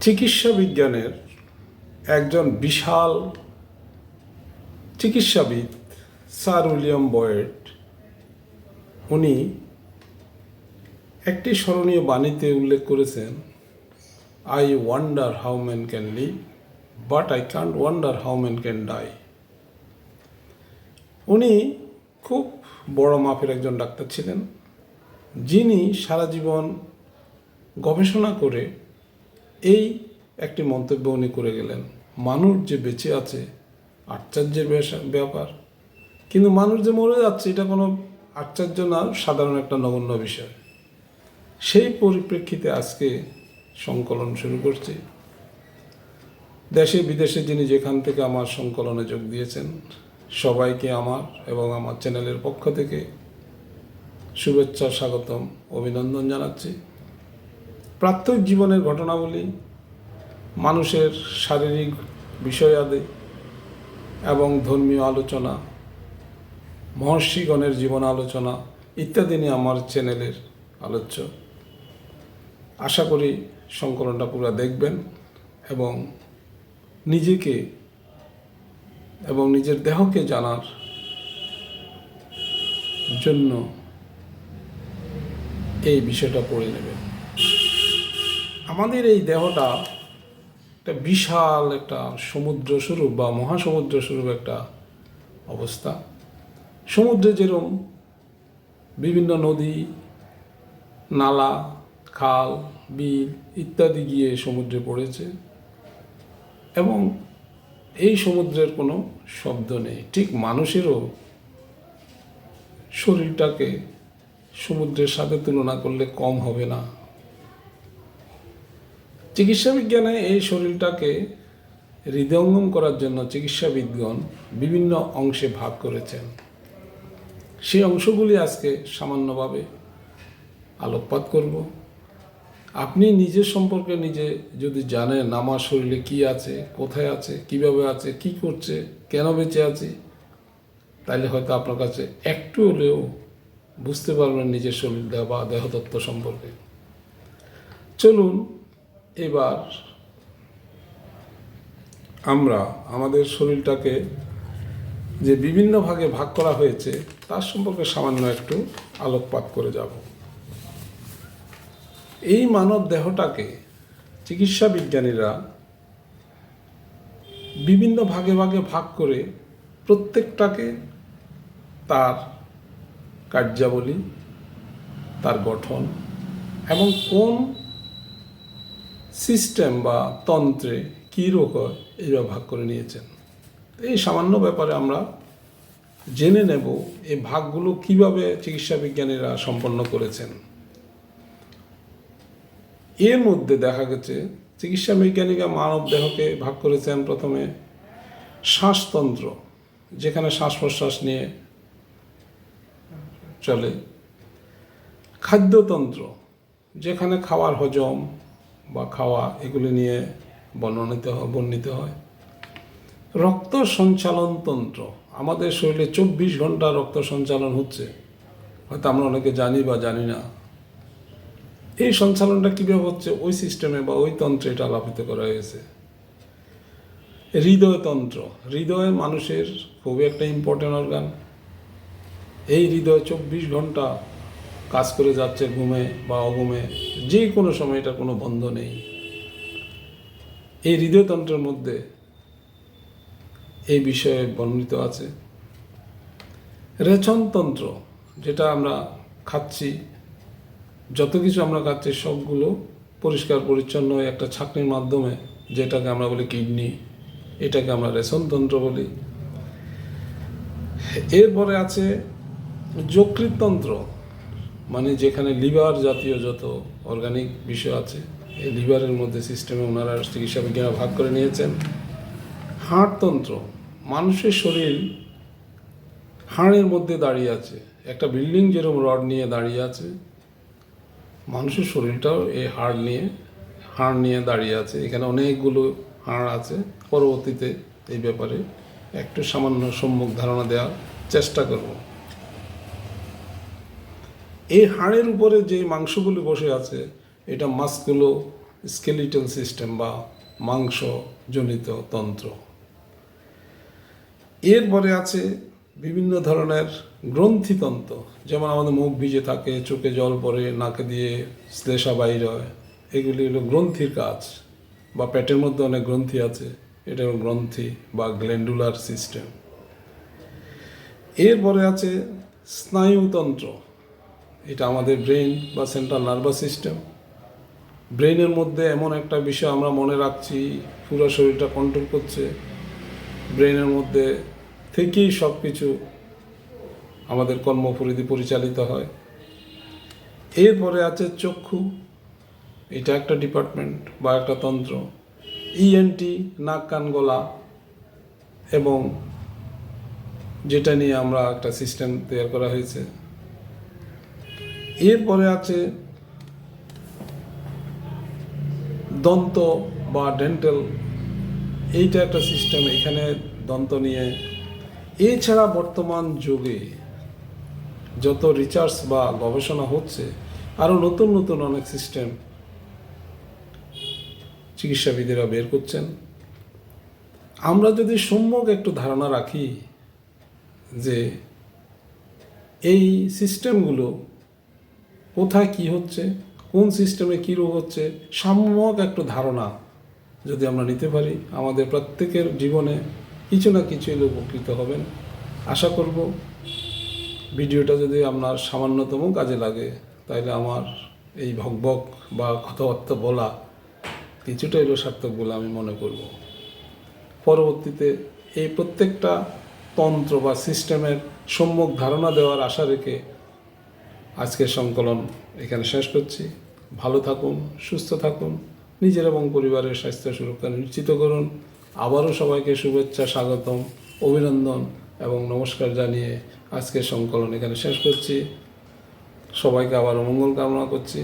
চিকিৎসা বিজ্ঞানের একজন বিশাল চিকিৎসাবিদ স্যার উইলিয়াম বয়েড উনি একটি স্মরণীয় বাণীতে উল্লেখ করেছেন, I wonder how man can live but I can't wonder how man can die. উনি খুব বড় মাপের একজন ডাক্তার ছিলেন, যিনি সারা জীবন গবেষণা করে এই একটি মন্তব্য উনি করে গেলেন, মানুষ যে বেঁচে আছে আশ্চর্যের ব্যাপার, কিন্তু মানুষ যে মরে যাচ্ছে এটা কোনো আশ্চর্য না, সাধারণ একটা নগণ্য বিষয়। সেই পরিপ্রেক্ষিতে আজকে সংকলন শুরু করছি। দেশে বিদেশে যিনি যেখান থেকে আমার সংকলনে যোগ দিয়েছেন সবাইকে আমার এবং আমার চ্যানেলের পক্ষ থেকে শুভেচ্ছা, স্বাগতম, অভিনন্দন জানাচ্ছি। প্রাত্যহিক জীবনের ঘটনাবলী, মানুষের শারীরিক বিষয়াদি এবং ধর্মীয় আলোচনা, মহর্ষিগণের জীবন আলোচনা ইত্যাদি নিয়ে আমার চ্যানেলের আলোচ্য। আশা করি সংকলনটা পুরো দেখবেন এবং নিজেকে এবং নিজের দেহকে জানার জন্য এই বিষয়টা পড়ে নেবেন। আমাদের এই দেহটা একটা বিশাল একটা সমুদ্র স্বরূপ বা মহাসমুদ্র স্বরূপ একটা অবস্থা। সমুদ্রে যেরকম বিভিন্ন নদী, নালা, খাল, বিল ইত্যাদি গিয়ে সমুদ্রে পড়েছে এবং এই সমুদ্রের কোনো শব্দ নেই, ঠিক মানুষেরও শরীরটাকে সমুদ্রের সাথে তুলনা করলে কম হবে না। চিকিৎসা বিজ্ঞানে এই শরীরটাকে হৃদয়ঙ্গম করার জন্য চিকিৎসাবিদগণ বিভিন্ন অংশে ভাগ করেছেন। সেই অংশগুলি আজকে সামান্যভাবে আলোকপাত করব। আপনি নিজের সম্পর্কে নিজে যদি জানেন আমার শরীরে কি আছে, কোথায় আছে, কিভাবে আছে, কি করছে, কেন বেঁচে আছি, তাহলে হয়তো আপনার কাছে একটু হলেও বুঝতে পারবেন নিজের শরীর বা দেহতত্ত্ব সম্পর্কে। চলুন এবার আমরা আমাদের শরীরটাকে যে বিভিন্ন ভাগে ভাগ করা হয়েছে তার সম্পর্কে সামান্য একটু আলোকপাত করে যাব। এই মানব দেহটাকে চিকিৎসা বিজ্ঞানীরা বিভিন্ন ভাগে ভাগে ভাগ করে প্রত্যেকটাকে তার কার্যাবলী, তার গঠন এবং কোন সিস্টেম বা তন্ত্রে কী রোগ হয় এইভাবে ভাগ করে নিয়েছেন। এই সামান্য ব্যাপারে আমরা জেনে নেব এই ভাগগুলো কিভাবে চিকিৎসা বিজ্ঞানীরা সম্পন্ন করেছেন। এর মধ্যে দেখা গেছে চিকিৎসা বিজ্ঞানীরা মানব দেহকে ভাগ করেছেন প্রথমে শ্বাসতন্ত্র, যেখানে শ্বাস প্রশ্বাস নিয়ে চলে, খাদ্যতন্ত্র, যেখানে খাওয়ার হজম বা খাওয়া এগুলি নিয়ে বর্ণিত হয়, রক্ত সঞ্চালন তন্ত্র, আমাদের শরীরে 24 ঘন্টা রক্ত সঞ্চালন হচ্ছে, হয়তো আমরা অনেকে জানি বা জানি না। এই সঞ্চালনটা কীভাবে হচ্ছে ওই সিস্টেমে বা ওই তন্ত্রে এটা আলাপিত করা হয়েছে। হৃদয়তন্ত্র, হৃদয় মানুষের খুবই একটা ইম্পর্টেন্ট অর্গান। এই হৃদয় 24 ঘন্টা কাজ করে যাচ্ছে, ঘুমে বা অঘুমে, যে কোনো সময় এটা কোনো বন্ধ নেই। এই হৃদয়তন্ত্রের মধ্যে এই বিষয়ে বর্ণিত আছে। রেচনতন্ত্র, যেটা আমরা খাচ্ছি, যত কিছু আমরা খাচ্ছি সবগুলো পরিষ্কার পরিচ্ছন্ন একটা ছাঁকনির মাধ্যমে, যেটাকে আমরা বলি কিডনি, এটাকে আমরা রেচনতন্ত্র বলি। এরপরে আছে যকৃততন্ত্র, মানে যেখানে লিভার জাতীয় যত অর্গানিক বিষয় আছে এই লিভারের মধ্যে সিস্টেমে ওনারা চিকিৎসা বিজ্ঞানীরা ভাগ করে নিয়েছেন। হাড়তন্ত্র, মানুষের শরীর হাড়ের মধ্যে দাঁড়িয়ে আছে, একটা বিল্ডিং যেরকম রড নিয়ে দাঁড়িয়ে আছে, মানুষের শরীরটাও এই হাড় নিয়ে দাঁড়িয়ে আছে। এখানে অনেকগুলো হাড় আছে। পরবর্তীতে এই ব্যাপারে একটু সামান্য সম্মুখ ধারণা দেওয়ার চেষ্টা করব। এই হাড়ের উপরে যে মাংসগুলি বসে আছে এটা মাস্কুলো স্কেলিটাল সিস্টেম বা মাংসজনিত তন্ত্র। এরপরে আছে বিভিন্ন ধরনের গ্রন্থিতন্ত্র, যেমন আমাদের মুখ ভিজে থাকে, চোখে জল পড়ে, নাকে দিয়ে শ্লেষা বাইর হয়, এগুলি হলো গ্রন্থির কাজ। বা পেটের মধ্যে অনেক গ্রন্থি আছে, এটা হলো গ্রন্থি বা গ্ল্যান্ডুলার সিস্টেম। এরপরে আছে স্নায়ুতন্ত্র, এটা আমাদের ব্রেন বা সেন্ট্রাল নার্ভাস সিস্টেম। ব্রেনের মধ্যে এমন একটা বিষয় আমরা মনে রাখছি, পুরো শরীরটা কন্ট্রোল করছে, ব্রেনের মধ্যে থেকেই সব কিছু আমাদের কর্মপরিধি পরিচালিত হয়। এরপরে আছে চক্ষু, এটা একটা ডিপার্টমেন্ট বা একটা তন্ত্র। ইএনটি, নাক কান গলা, এবং যেটা নিয়ে আমরা একটা সিস্টেম তৈরি করা হয়েছে। এরপরে আছে দন্ত বা ডেন্টাল, এইটা একটা সিস্টেম, এখানে দন্ত নিয়ে। এছাড়া বর্তমান যুগে যত রিসার্চ বা গবেষণা হচ্ছে, আরও নতুন নতুন অনেক সিস্টেম চিকিৎসাবিদেরা বের করছেন। আমরা যদি সম্যক একটু ধারণা রাখি যে এই সিস্টেমগুলো কোথায় কি হচ্ছে, কোন সিস্টেমে কী রোগ হচ্ছে, সম্যক একটু ধারণা যদি আমরা নিতে পারি, আমাদের প্রত্যেকের জীবনে কিছু না কিছু এলে উপকৃত হবেন। আশা করব ভিডিওটা যদি আপনার সামান্যতম কাজে লাগে, তাহলে আমার এই ভকভক বা কথাবার্তা বলা কিছুটা এলো সার্থক বলে আমি মনে করব। পরবর্তীতে এই প্রত্যেকটা তন্ত্র বা সিস্টেমের সম্যক ধারণা দেওয়ার আশা রেখে আজকের সংকলন এখানে শেষ করছি। ভালো থাকুন, সুস্থ থাকুন, নিজের এবং পরিবারের স্বাস্থ্য সুরক্ষা নিশ্চিত করুন। আবারও সবাইকে শুভেচ্ছা, স্বাগতম, অভিনন্দন এবং নমস্কার জানিয়ে আজকের সংকলন এখানে শেষ করছি। সবাইকে আবারও মঙ্গল কামনা করছি।